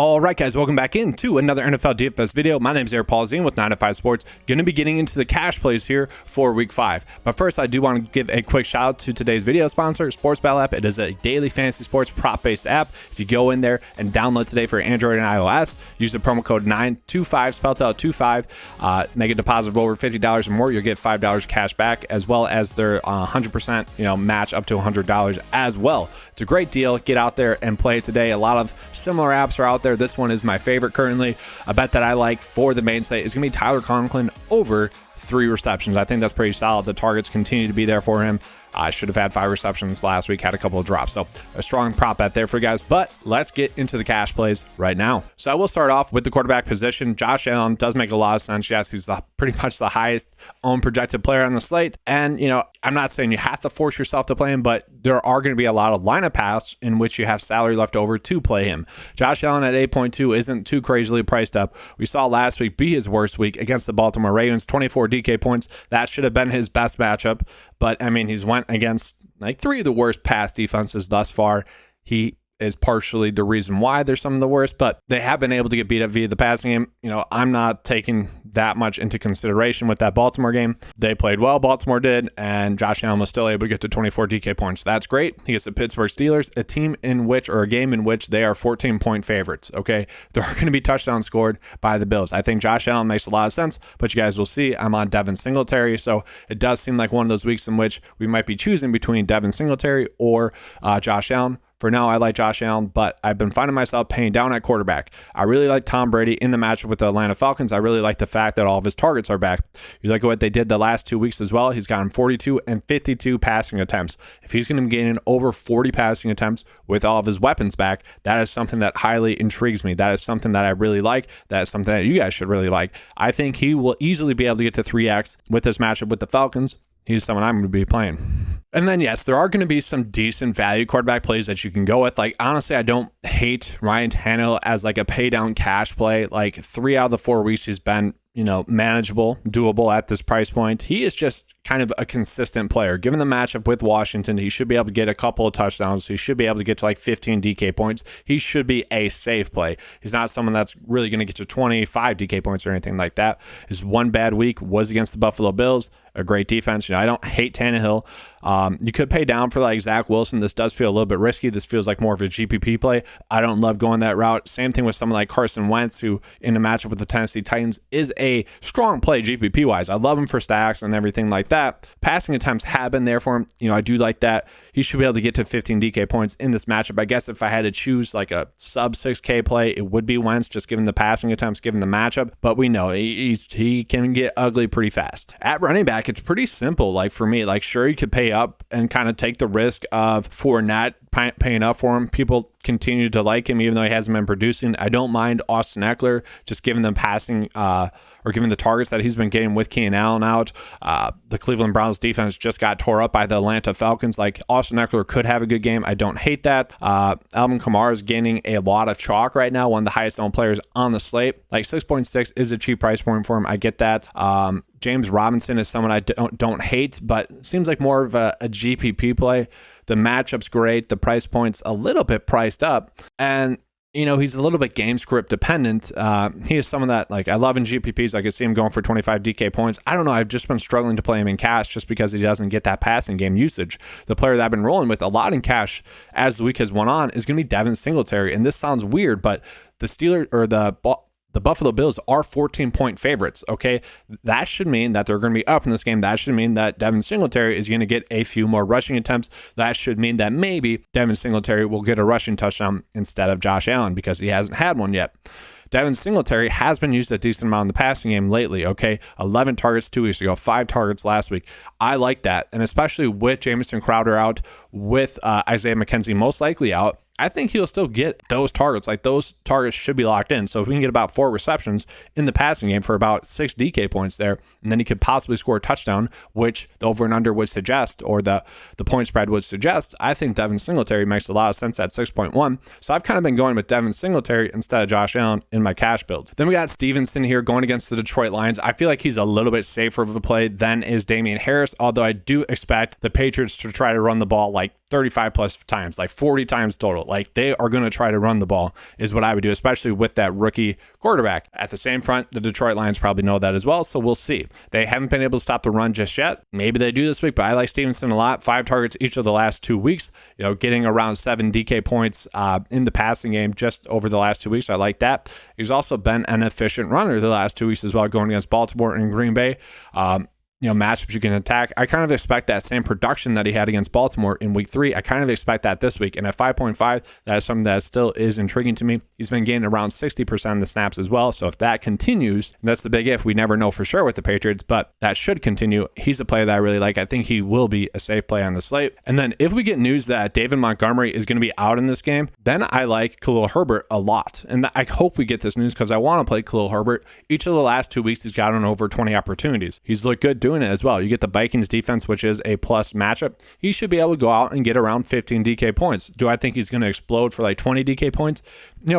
All right, guys, welcome back into another NFL DFS video. My name is Eric Paulzine with 9 to 5 Sports. Going to be getting into the cash plays here for Week 5. But first, I do want to give a quick shout out to today's video sponsor, Sports Battle app. It is a daily fantasy sports prop-based app. If you go in there and download today for Android and iOS, use the promo code 925, spelled out 25, make a deposit of over $50 or more, you'll get $5 cash back, as well as their 100% match up to $100 as well. It's a great deal. Get out there and play it today. A lot of similar apps are out there. This one is my favorite currently. A bet that I like for the main slate is going to be Tyler Conklin over 3 receptions. I think that's pretty solid. The targets continue to be there for him. I should have had 5 receptions last week, had a couple of drops. So a strong prop bet there for you guys. But let's get into the cash plays right now. So I will start off with the quarterback position. Josh Allen does make a lot of sense. Yes, he's pretty much the highest owned projected player on the slate. And, I'm not saying you have to force yourself to play him, but there are going to be a lot of lineup paths in which you have salary left over to play him. Josh Allen at 8.2 isn't too crazily priced up. We saw last week be his worst week against the Baltimore Ravens, 24 DK points. That should have been his best matchup. But, he's went against 3 of the worst pass defenses thus far. He is partially the reason why they're some of the worst, but they have been able to get beat up via the passing game. I'm not taking that much into consideration with that Baltimore game. They played well, Baltimore did, and Josh Allen was still able to get to 24 DK points. That's great. He gets the Pittsburgh Steelers, a game in which they are 14-point favorites, okay? There are going to be touchdowns scored by the Bills. I think Josh Allen makes a lot of sense, but you guys will see I'm on Devin Singletary, so it does seem like one of those weeks in which we might be choosing between Devin Singletary or Josh Allen. For now, I like Josh Allen, but I've been finding myself paying down at quarterback. I really like Tom Brady in the matchup with the Atlanta Falcons. I really like the fact that all of his targets are back. You look at what they did the last 2 weeks as well. He's gotten 42 and 52 passing attempts. If he's going to be gaining over 40 passing attempts with all of his weapons back, that is something that highly intrigues me. That is something that I really like. That is something that you guys should really like. I think he will easily be able to get to 3x with this matchup with the Falcons. He's someone I'm going to be playing. And then, yes, there are going to be some decent value quarterback plays that you can go with. Honestly, I don't hate Ryan Tannehill as a pay down cash play. 3 out of the 4 weeks he's been, manageable, doable at this price point. He is just kind of a consistent player. Given the matchup with Washington, he should be able to get a couple of touchdowns. He should be able to get to 15 DK points. He should be a safe play. He's not someone that's really going to get to 25 DK points or anything like that. His one bad week was against the Buffalo Bills, a great defense. I don't hate Tannehill. You could pay down for Zach Wilson. This does feel a little bit risky. This feels like more of a GPP play. I don't love going that route. Same thing with someone like Carson Wentz, who in the matchup with the Tennessee Titans is a strong play GPP wise. I love him for stacks and everything like that. Passing attempts have been there for him. I do like that. He should be able to get to 15 DK points in this matchup. I guess if I had to choose a sub 6K play, it would be Wentz, just given the passing attempts, given the matchup. But we know he can get ugly pretty fast. At running back, it's pretty simple. For me, sure, you could pay up and kind of take the risk of Fournette paying up for him. People continue to like him, even though he hasn't been producing. I don't mind Austin Eckler, just given them passing or given the targets that he's been getting with Keenan Allen out. The Cleveland Browns defense just got tore up by the Atlanta Falcons. Austin Eckler could have a good game. I don't hate that. Alvin Kamara is gaining a lot of chalk right now, one of the highest owned players on the slate. 6.6 is a cheap price point for him. I get that. James Robinson is someone I don't hate, but seems like more of a GPP play. The matchup's great. The price point's a little bit priced up. And, he's a little bit game script dependent. He is someone that, I love in GPPs. I could see him going for 25 DK points. I don't know. I've just been struggling to play him in cash just because he doesn't get that passing game usage. The player that I've been rolling with a lot in cash as the week has went on is going to be Devin Singletary. And this sounds weird, but the Steelers or the Buffalo Bills are 14-point favorites, okay? That should mean that they're going to be up in this game. That should mean that Devin Singletary is going to get a few more rushing attempts. That should mean that maybe Devin Singletary will get a rushing touchdown instead of Josh Allen because he hasn't had one yet. Devin Singletary has been used a decent amount in the passing game lately, okay? 11 targets 2 weeks ago, 5 targets last week. I like that, and especially with Jamison Crowder out, with Isaiah McKenzie most likely out, I think he'll still get those targets. Those targets should be locked in. So if we can get about 4 receptions in the passing game for about 6 DK points there, and then he could possibly score a touchdown, which the over and under would suggest, or the point spread would suggest, I think Devin Singletary makes a lot of sense at 6.1. So I've kind of been going with Devin Singletary instead of Josh Allen in my cash build. Then we got Stevenson here going against the Detroit Lions. I feel like he's a little bit safer of a play than is Damian Harris, although I do expect the Patriots to try to run the ball 35 plus times, like 40 times total. Like they are going to try to run the ball is what I would do, especially with that rookie quarterback. At the same front, the Detroit Lions probably know that as well, so we'll see. They haven't been able to stop the run just yet. Maybe they do this week, but I like Stevenson a lot. 5 targets each of the last 2 weeks, getting around 7 DK points in the passing game just over the last 2 weeks. I like that. He's also been an efficient runner the last 2 weeks as well, going against Baltimore and Green Bay. Matchups you can attack. I kind of expect that same production that he had against Baltimore in week 3. I kind of expect that this week. And at 5.5, that is something that still is intriguing to me. He's been gaining around 60% of the snaps as well. So if that continues, that's the big if. We never know for sure with the Patriots, but that should continue. He's a player that I really like. I think he will be a safe play on the slate. And then if we get news that David Montgomery is going to be out in this game, then I like Khalil Herbert a lot. And I hope we get this news because I want to play Khalil Herbert. Each of the last 2 weeks, he's gotten over 20 opportunities. He's looked good doing it as well. You get the Vikings defense, which is a plus matchup. He should be able to go out and get around 15 DK points. Do I think he's going to explode for like 20 DK points?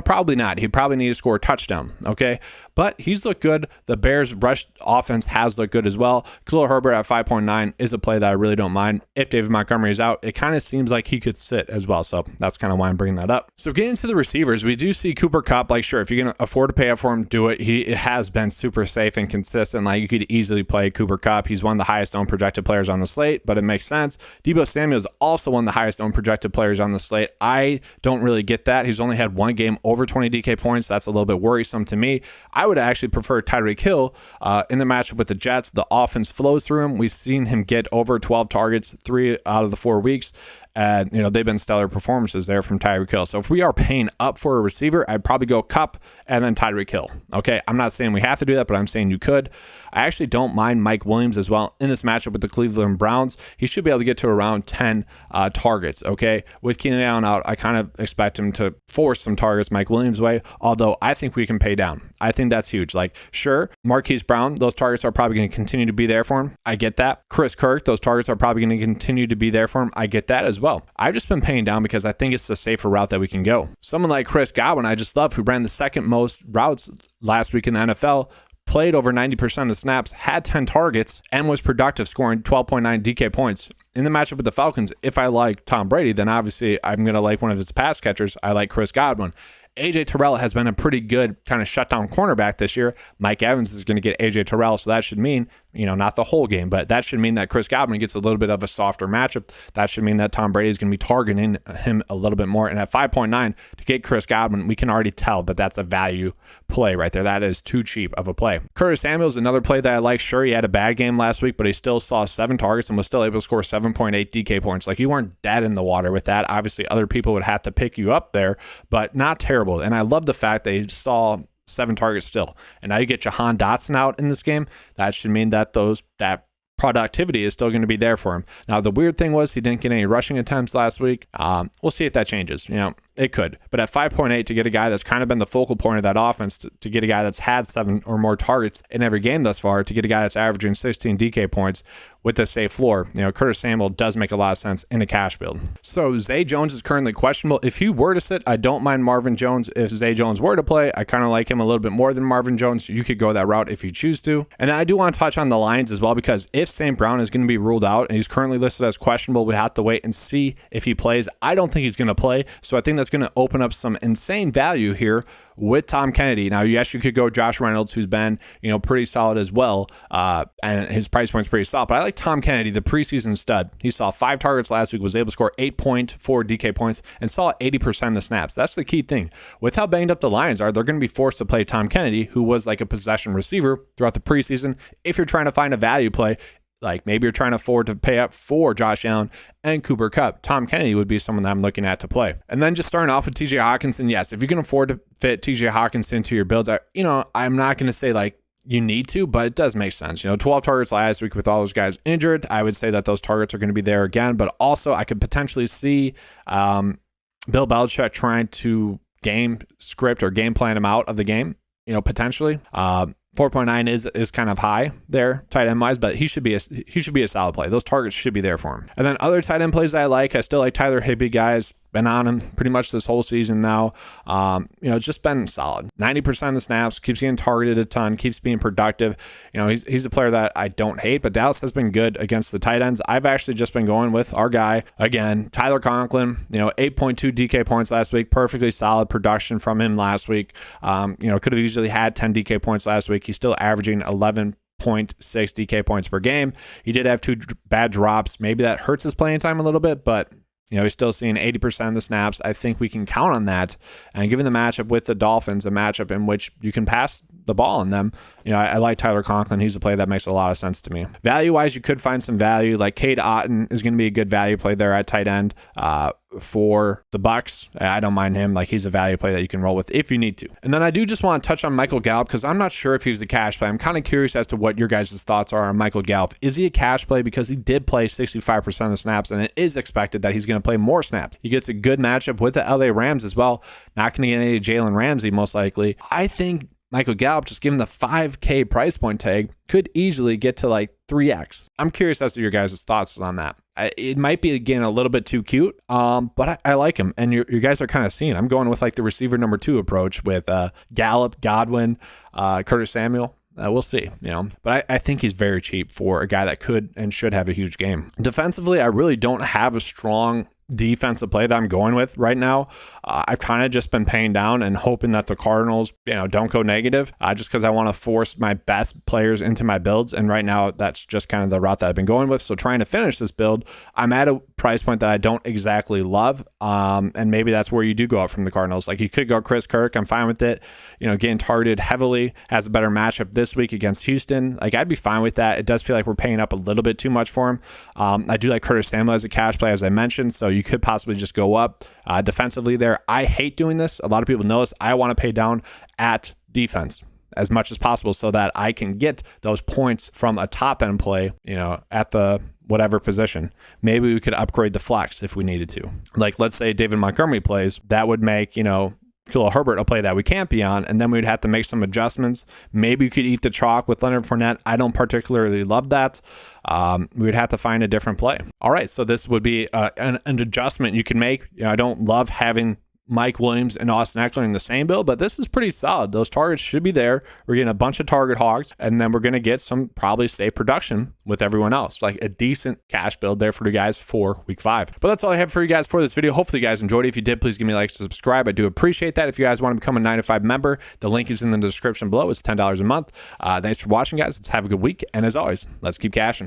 Probably not. He'd probably need to score a touchdown, okay? But he's looked good. The Bears' rush offense has looked good as well. Khalil Herbert at 5.9 is a play that I really don't mind. If David Montgomery is out, it kind of seems like he could sit as well. So that's kind of why I'm bringing that up. So getting to the receivers, we do see Cooper Kupp. Like, sure, if you're going to afford to pay up for him, do it. It has been super safe and consistent. Like, you could easily play Cooper Kupp. He's one of the highest owned projected players on the slate, but it makes sense. Deebo Samuel is also one of the highest owned projected players on the slate. I don't really get that. He's only had one game over 20 DK points. That's a little bit worrisome to me. I would actually prefer Tyreek Hill in the matchup with the Jets. The offense flows through him. We've seen him get over 12 targets 3 out of the 4 weeks. And, they've been stellar performances there from Tyreek Hill. So if we are paying up for a receiver, I'd probably go Kupp and then Tyreek Hill. Okay, I'm not saying we have to do that, but I'm saying you could. I actually don't mind Mike Williams as well in this matchup with the Cleveland Browns. He should be able to get to around 10 targets, okay? With Keenan Allen out, I kind of expect him to force some targets Mike Williams' way, although I think we can pay down. I think that's huge. Like, sure, Marquise Brown, those targets are probably going to continue to be there for him. I get that. Chris Kirk, those targets are probably going to continue to be there for him. I get that as well. I've just been paying down because I think it's the safer route that we can go. Someone like Chris Godwin, I just love, who ran the second most routes last week in the NFL, played over 90% of the snaps, had 10 targets, and was productive, scoring 12.9 DK points. In the matchup with the Falcons, if I like Tom Brady, then obviously I'm going to like one of his pass catchers. I like Chris Godwin. AJ Terrell has been a pretty good kind of shutdown cornerback this year. Mike Evans is going to get AJ Terrell, so that should mean, not the whole game, but that should mean that Chris Godwin gets a little bit of a softer matchup. That should mean that Tom Brady is going to be targeting him a little bit more. And at 5.9 to get Chris Godwin, we can already tell that that's a value play right there. That is too cheap of a play. Curtis Samuel is another play that I like. Sure, he had a bad game last week, but he still saw 7 targets and was still able to score 7.8 DK points. Like, you weren't dead in the water with that. Obviously, other people would have to pick you up there, but not terrible. And I love the fact that he saw 7 targets still. And now you get Jahan Dotson out in this game. That should mean that that productivity is still going to be there for him. Now, the weird thing was he didn't get any rushing attempts last week. We'll see if that changes. It could. But at 5.8, to get a guy that's kind of been the focal point of that offense, to get a guy that's had 7 or more targets in every game thus far, to get a guy that's averaging 16 DK points with a safe floor, Curtis Samuel does make a lot of sense in a cash build. So Zay Jones is currently questionable. If he were to sit, I don't mind Marvin Jones. If Zay Jones were to play, I kind of like him a little bit more than Marvin Jones. You could go that route if you choose to. And I do want to touch on the Lions as well, because if St. Brown is going to be ruled out and he's currently listed as questionable, we have to wait and see if he plays. I don't think he's going to play, so I think that's going to open up some insane value here with Tom Kennedy. Now, yes, you could go Josh Reynolds, who's been, pretty solid as well, and his price point's pretty solid. But I like Tom Kennedy, the preseason stud. He saw 5 targets last week, was able to score 8.4 DK points, and saw 80% of the snaps. That's the key thing. With how banged up the Lions are, they're going to be forced to play Tom Kennedy, who was like a possession receiver throughout the preseason. If you're trying to find a value play, like maybe you're trying to afford to pay up for Josh Allen and Cooper Kupp, Tom Kennedy would be someone that I'm looking at to play. And then just starting off with TJ Hawkinson, yes, if you can afford to fit TJ Hawkinson into your builds, I'm not going to say like you need to, but it does make sense. 12 targets last week with all those guys injured. I would say that those targets are going to be there again, but also I could potentially see Bill Belichick trying to game script or game plan him out of the game, potentially. 4.9 is kind of high there, tight end wise, but he should be a solid play. Those targets should be there for him. And then other tight end plays that I still like Tyler Higbee, guys. been on him pretty much this whole season now. Just been solid. 90% of the snaps, keeps getting targeted a ton, keeps being productive. He's a player that I don't hate, but Dallas has been good against the tight ends. I've actually just been going with our guy again, Tyler Conklin. 8.2 DK points last week, perfectly solid production from him last week. Could have easily had 10 DK points last week. He's still averaging 11.6 DK points per game. He did have 2 bad drops. Maybe that hurts his playing time a little bit, but he's still seeing 80% of the snaps. I think we can count on that. And given the matchup with the Dolphins, a matchup in which you can pass the ball on them, I like Tyler Conklin. He's a play that makes a lot of sense to me. Value-wise, you could find some value. Like Cade Otton is going to be a good value play there at tight end for the Bucs. I don't mind him. Like, he's a value play that you can roll with if you need to. And then I do just want to touch on Michael Gallup because I'm not sure if he's a cash play. I'm kind of curious as to what your guys' thoughts are on Michael Gallup. Is he a cash play? Because he did play 65% of the snaps, and it is expected that he's going to play more snaps. He gets a good matchup with the LA Rams as well. Not going to get any Jalen Ramsey, most likely. I think Michael Gallup, just given the $5K price point tag, could easily get to like 3X. I'm curious as to your guys' thoughts on that. It might be, again, a little bit too cute, but I like him. And you guys are kind of seeing. I'm going with like the receiver number 2 approach with Gallup, Godwin, Curtis Samuel. We'll see, but I think he's very cheap for a guy that could and should have a huge game. Defensively, I really don't have a strong defensive play that I'm going with right now. I've kind of just been paying down and hoping that the Cardinals, don't go negative, just because I want to force my best players into my builds. And right now, that's just kind of the route that I've been going with. So trying to finish this build, I'm at a price point that I don't exactly love. And maybe that's where you do go out from the Cardinals. Like, you could go Chris Kirk. I'm fine with it. Getting targeted heavily, has a better matchup this week against Houston. Like, I'd be fine with that. It does feel like we're paying up a little bit too much for him. I do like Curtis Samuel as a cash play, as I mentioned. So you could possibly just go up defensively there. I hate doing this. A lot of people know this. I want to pay down at defense as much as possible so that I can get those points from a top end play, at the whatever position. Maybe we could upgrade the flex if we needed to. Like, let's say David Montgomery plays, that would make, Khalil Herbert a play that we can't be on, and then we'd have to make some adjustments. Maybe you could eat the chalk with Leonard Fournette. I don't particularly love that. We would have to find a different play. All right, so this would be an adjustment you can make. I don't love having Mike Williams and Austin Eckler in the same build, but this is pretty solid. Those targets should be there. We're getting a bunch of target hogs, and then we're going to get some probably safe production with everyone else. Like a decent cash build there for you guys for week 5. But that's all I have for you guys for this video. Hopefully you guys enjoyed it. If you did, please give me a like, subscribe. I do appreciate that. If you guys want to become a 9 to 5 member, the link is in the description below. It's $10 a month. Thanks for watching, guys. Let's have a good week. And as always, let's keep cashing.